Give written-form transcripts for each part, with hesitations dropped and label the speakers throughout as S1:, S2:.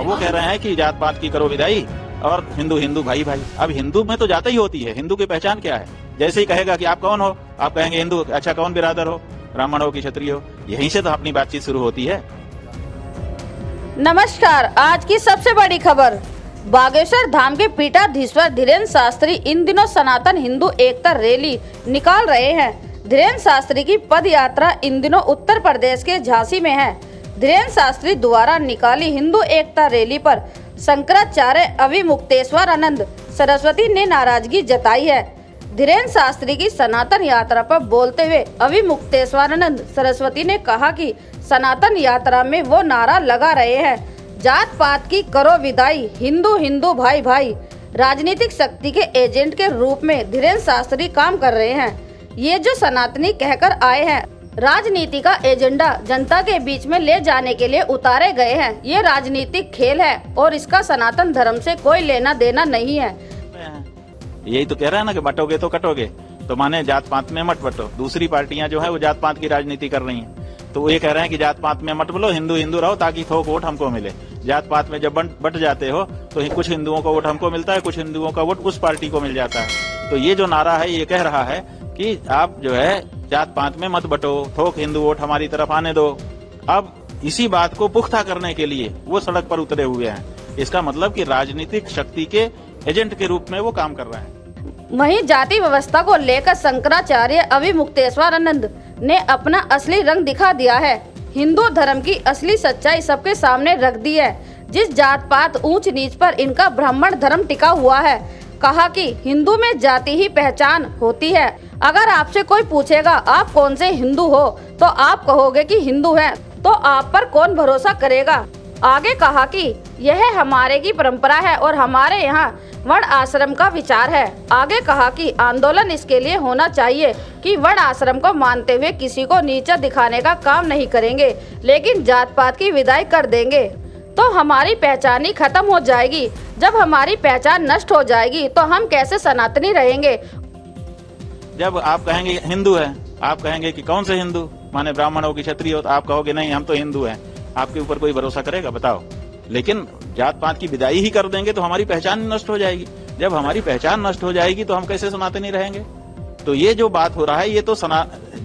S1: वो कह रहे हैं कि जात पात की करो विदाई और हिंदू हिंदू भाई भाई। अब हिंदू में तो जाता ही होती है, हिंदू की पहचान क्या है? जैसे ही कहेगा कि आप कौन हो, आप कहेंगे हिंदू। अच्छा, कौन बिरादर हो, ब्राह्मण हो कि क्षत्रिय हो? यहीं से तो अपनी बातचीत शुरू होती है।
S2: नमस्कार, आज की सबसे बड़ी खबर। बागेश्वर धाम के पीठाधीश्वर धीरेन्द्र शास्त्री इन दिनों सनातन हिंदू एकता रैली निकाल रहे हैं। धीरेन्द्र शास्त्री की पद यात्रा इन दिनों उत्तर प्रदेश के झांसी में है। धीरेन्द्र शास्त्री द्वारा निकाली हिंदू एकता रैली पर शंकराचार्य अभिमुक्तेश्वरानंद सरस्वती ने नाराजगी जताई है। धीरेन्द्र शास्त्री की सनातन यात्रा पर बोलते हुए अभिमुक्तेश्वरानंद सरस्वती ने कहा कि सनातन यात्रा में वो नारा लगा रहे हैं, जात पात की करो विदाई, हिंदू हिंदू भाई भाई। राजनीतिक शक्ति के एजेंट के रूप में धीरेन्द्र शास्त्री काम कर रहे हैं। ये जो सनातनी कहकर आए हैं, राजनीति का एजेंडा जनता के बीच में ले जाने के लिए उतारे गए हैं। ये राजनीतिक खेल है और इसका सनातन धर्म से कोई लेना देना नहीं है।
S1: यही तो कह रहा है ना कि बटोगे तो कटोगे, तो माने जात पात में मत बटो। दूसरी पार्टियां जो है वो जात पात की राजनीति कर रही हैं, तो वो ये कह रहे हैं कि जात पात में मत बोलो, हिंदू हिंदू रहो ताकि थोक वोट हमको मिले। जात पात में जब बट जाते हो तो कुछ हिंदुओं का वोट हमको मिलता है, कुछ हिंदुओं का वोट उस पार्टी को मिल जाता है। तो ये जो नारा है ये कह रहा है कि आप जो है जात पात में मत बटो, थोक हिंदू वोट हमारी तरफ आने दो। अब इसी बात को पुख्ता करने के लिए वो सड़क पर उतरे हुए हैं। इसका मतलब कि राजनीतिक शक्ति के एजेंट के रूप में वो काम कर रहे हैं।
S2: वहीं जाति व्यवस्था को लेकर शंकराचार्य अभिमुक्तेश्वरानंद ने अपना असली रंग दिखा दिया है। हिंदू धर्म की असली सच्चाई सबके सामने रख दी है। जिस जात पात ऊंच नीच पर इनका ब्राह्मण धर्म टिका हुआ है, कहा कि हिंदू में जाति ही पहचान होती है। अगर आपसे कोई पूछेगा आप कौन से हिंदू हो, तो आप कहोगे कि हिंदू हैं, तो आप पर कौन भरोसा करेगा। आगे कहा कि यह हमारे की परंपरा है और हमारे यहाँ वर्ण आश्रम का विचार है। आगे कहा कि आंदोलन इसके लिए होना चाहिए कि वर्ण आश्रम को मानते हुए किसी को नीचा दिखाने का काम नहीं करेंगे, लेकिन जात पात की विदाई कर देंगे तो हमारी पहचान ही खत्म हो जाएगी। जब हमारी पहचान नष्ट हो जाएगी तो हम कैसे सनातनी रहेंगे।
S1: जब आप कहेंगे हिंदू है, आप कहेंगे कि कौन से हिंदू, माने ब्राह्मण हो कि क्षत्रिय हो, तो आप कहोगे नहीं हम तो हिंदू हैं। आपके ऊपर कोई भरोसा करेगा, बताओ? लेकिन जात पात की विदाई ही कर देंगे तो हमारी पहचान नष्ट हो जाएगी। जब हमारी पहचान नष्ट हो जाएगी तो हम कैसे सनातनी रहेंगे? तो ये जो बात हो रहा है ये तो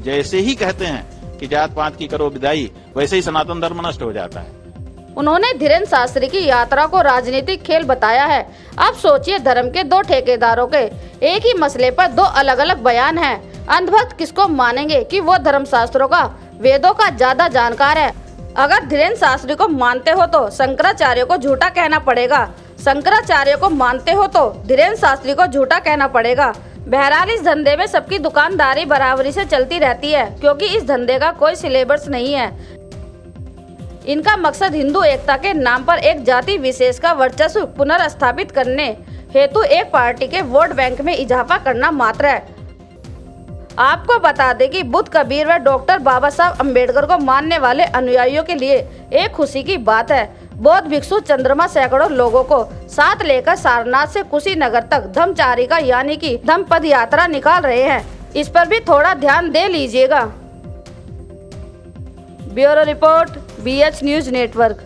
S1: जैसे ही कहते हैं कि जात पात की करो विदाई, वैसे ही सनातन धर्म नष्ट हो जाता है।
S2: उन्होंने धीरेन्द्र शास्त्री की यात्रा को राजनीतिक खेल बताया है। अब सोचिए, धर्म के दो ठेकेदारों के एक ही मसले पर दो अलग अलग बयान हैं। अंधभक्त किसको मानेंगे कि वो धर्म शास्त्रों का, वेदों का ज्यादा जानकार है। अगर धीरेन्द्र शास्त्री को मानते हो तो शंकराचार्य को झूठा कहना पड़ेगा, शंकराचार्य को मानते हो तो धीरेन्द्र शास्त्री को झूठा कहना पड़ेगा। बहरहाल इस धंधे में सबकी दुकानदारी बराबरी से चलती रहती है, क्योंकि इस धंधे का कोई सिलेबस नहीं है। इनका मकसद हिंदू एकता के नाम पर एक जाति विशेष का वर्चस्व पुनर्स्थापित करने हेतु एक पार्टी के वोट बैंक में इजाफा करना मात्र है। आपको बता दें कि बुद्ध, कबीर व डॉक्टर बाबा साहब अम्बेडकर को मानने वाले अनुयायियों के लिए एक खुशी की बात है। बौद्ध भिक्षु चंद्रमा सैकड़ों लोगों को साथ लेकर सारनाथ से कुशीनगर तक धम्मचारिका यानी कि धम्म पद यात्रा निकाल रहे हैं। इस पर भी थोड़ा ध्यान दे लीजिएगा। Bureau report, BH news network.